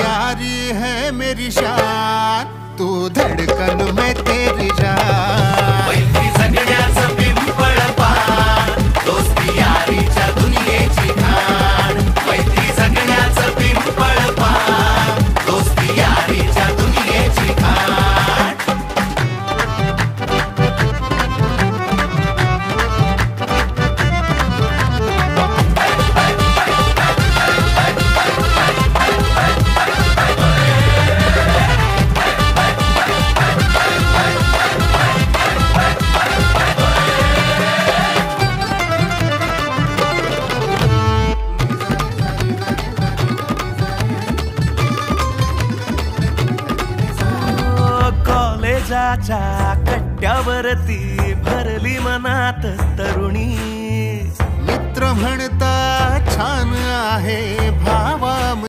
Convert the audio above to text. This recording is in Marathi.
यारी है मेरी शान, तू धड़कन में तेरी जान। मैत्री जगण्याचं पिंपळ पान, दोस्ती यारीच्या दुनियेची खाण। मैत्री जगण्याचं पिंपळ पान, दोस्ती यारीच्या दुनियेची खाण। कॉलेजाच्या कट्ट्यावरती भरली मनात तरुणी। मित्र म्हणता छान आहे भावा